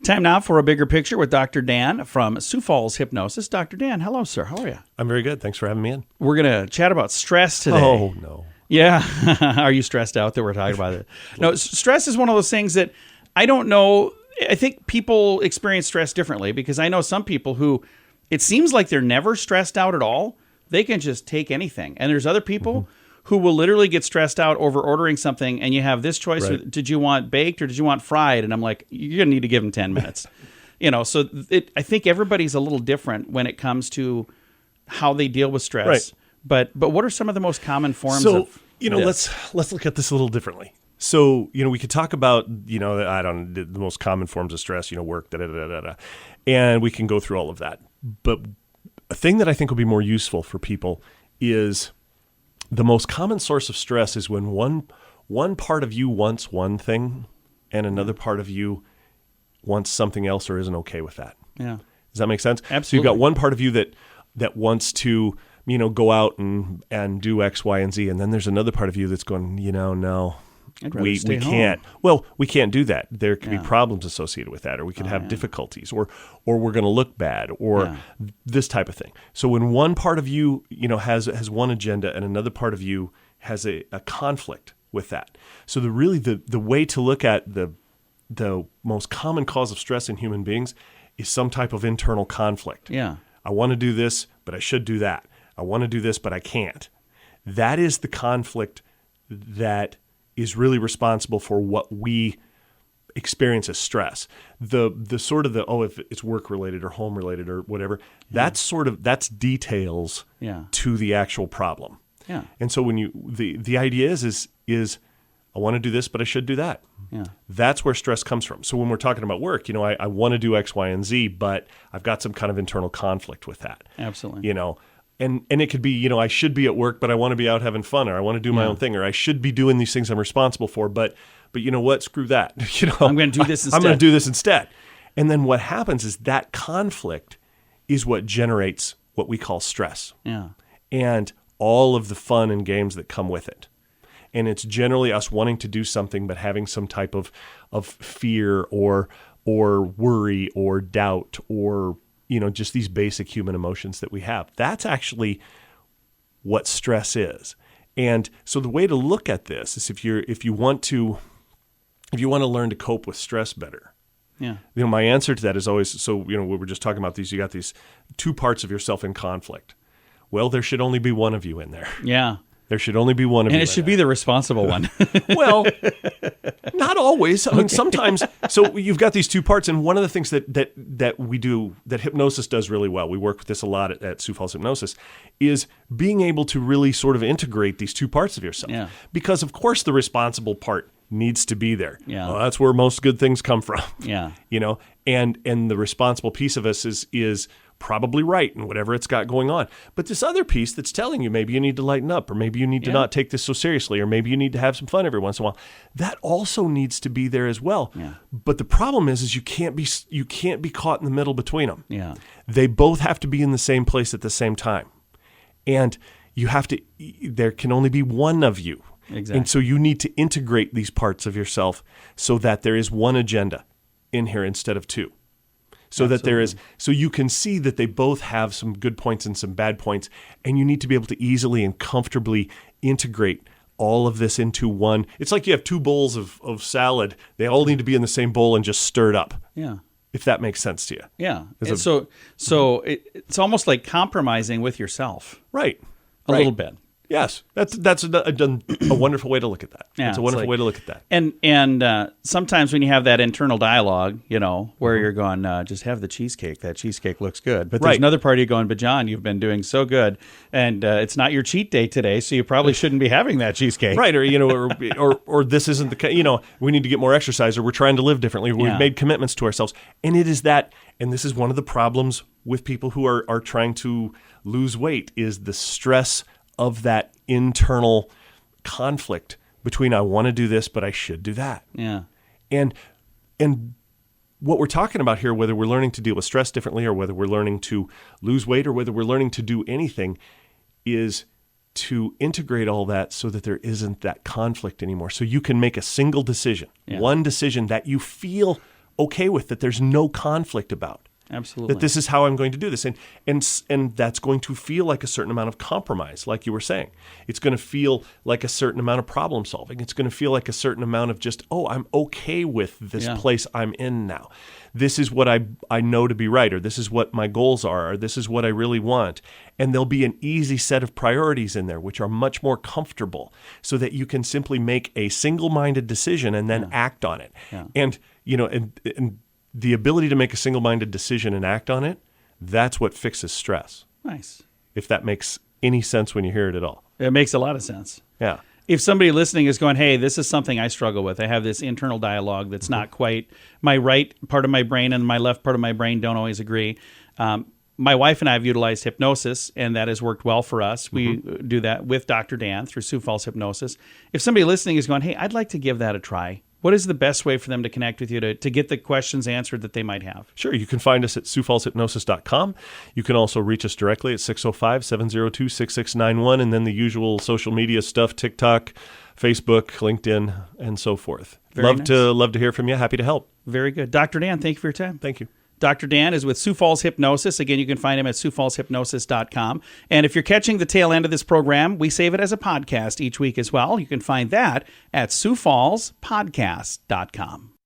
Time now for a bigger picture with Dr. Dan from Sioux Falls Hypnosis. Dr. Dan, hello, sir. How are you? I'm very good. Thanks for having me in. We're going to chat about stress today. Oh, no. Yeah. Are you stressed out that we're talking about it? No, stress is one of those things that I don't know. I think people experience stress differently because I know some people who it seems like they're never stressed out at all. They can just take anything. And there's other people who will literally get stressed out over ordering something and you have this choice. Right. Did you want baked or did you want fried? And I'm like, you're going to need to give them 10 minutes. So I think everybody's a little different when it comes to how they deal with stress. Right. But what are some of the most common forms of this? let's look at this a little differently. So, we could talk about, the most common forms of stress, work, and we can go through all of that. But a thing that I think will be more useful for people is the most common source of stress is when one part of you wants one thing and another part of you wants something else or isn't okay with that. Yeah. Does that make sense? Absolutely. So you've got one part of you that wants to, go out and do X, Y, and Z. And then there's another part of you that's going, no, we can't. Well, we can't do that. There could be problems associated with that, or we could have difficulties, or we're going to look bad, or this type of thing. So when one part of you, has one agenda and another part of you has a conflict with that. So the way to look at the most common cause of stress in human beings is some type of internal conflict. Yeah. I want to do this, but I should do that. I want to do this, but I can't. That is the conflict that is really responsible for what we experience as stress. The sort of if it's work related or home related or whatever, that's details to the actual problem. Yeah. And so when the idea is I want to do this, but I should do that. Yeah. That's where stress comes from. So when we're talking about work, I want to do X, Y, and Z, but I've got some kind of internal conflict with that. Absolutely. And it could be, I should be at work, but I want to be out having fun, or I want to do my own thing, or I should be doing these things I'm responsible for, but you know what? Screw that. I'm going to do this instead. I'm going to do this instead. And then what happens is that conflict is what generates what we call stress. Yeah. And all of the fun and games that come with it. And it's generally us wanting to do something, but having some type of fear or worry or doubt or just these basic human emotions that we have. That's actually what stress is. And so the way to look at this is if you want to learn to cope with stress better. Yeah. My answer to that is always, we were just talking about these, you got these two parts of yourself in conflict. Well, there should only be one of you in there. Yeah. There should only be one of you. And it should be the responsible one. Well, not always. I mean, sometimes. So you've got these two parts, and one of the things that we do, that hypnosis does really well, we work with this a lot at Sioux Falls Hypnosis, is being able to really sort of integrate these two parts of yourself. Yeah. Because, of course, the responsible part needs to be there. Yeah. Well, that's where most good things come from. Yeah. And the responsible piece of us is probably right in whatever it's got going on. But this other piece that's telling you maybe you need to lighten up, or maybe you need to not take this so seriously, or maybe you need to have some fun every once in a while, that also needs to be there as well. Yeah. But the problem is you can't be caught in the middle between them. Yeah. They both have to be in the same place at the same time. And there can only be one of you. Exactly. And so you need to integrate these parts of yourself so that there is one agenda in here instead of two. So Absolutely. So you can see that they both have some good points and some bad points, and you need to be able to easily and comfortably integrate all of this into one. It's like you have two bowls of salad. They all need to be in the same bowl and just stirred up. Yeah. If that makes sense to you. Yeah. So it's almost like compromising with yourself. Right. A little bit. Yes, that's a wonderful way to look at that. Yeah, it's a wonderful way to look at that. And sometimes when you have that internal dialogue, where you're going, just have the cheesecake. That cheesecake looks good. But there's another part of you going, but John, you've been doing so good, and it's not your cheat day today, so you probably shouldn't be having that cheesecake. Right, or this isn't the we need to get more exercise, or we're trying to live differently. We've made commitments to ourselves, and it is that. And this is one of the problems with people who are trying to lose weight is the stress of that internal conflict between I want to do this, but I should do that. Yeah. And what we're talking about here, whether we're learning to deal with stress differently or whether we're learning to lose weight or whether we're learning to do anything, is to integrate all that so that there isn't that conflict anymore. So you can make a single decision, one decision that you feel okay with, that there's no conflict about. Absolutely. That this is how I'm going to do this. And that's going to feel like a certain amount of compromise, like you were saying. It's going to feel like a certain amount of problem solving. It's going to feel like a certain amount of just, I'm okay with this place I'm in now. This is what I know to be right, or this is what my goals are, or this is what I really want. And there'll be an easy set of priorities in there, which are much more comfortable, so that you can simply make a single-minded decision and then act on it. Yeah. And, and the ability to make a single-minded decision and act on it, that's what fixes stress. Nice. If that makes any sense when you hear it at all. It makes a lot of sense. Yeah. If somebody listening is going, hey, this is something I struggle with. I have this internal dialogue that's not quite, my right part of my brain and my left part of my brain don't always agree. My wife and I have utilized hypnosis, and that has worked well for us. We do that with Dr. Dan through Sioux Falls Hypnosis. If somebody listening is going, hey, I'd like to give that a try, what is the best way for them to connect with you to get the questions answered that they might have? Sure. You can find us at SiouxFallsHypnosis.com. You can also reach us directly at 605-702-6691, and then the usual social media stuff, TikTok, Facebook, LinkedIn, and so forth. Love to hear from you. Happy to help. Very good. Dr. Dan, thank you for your time. Thank you. Dr. Dan is with Sioux Falls Hypnosis. Again, you can find him at SiouxFallsHypnosis.com. And if you're catching the tail end of this program, we save it as a podcast each week as well. You can find that at SiouxFallsPodcast.com.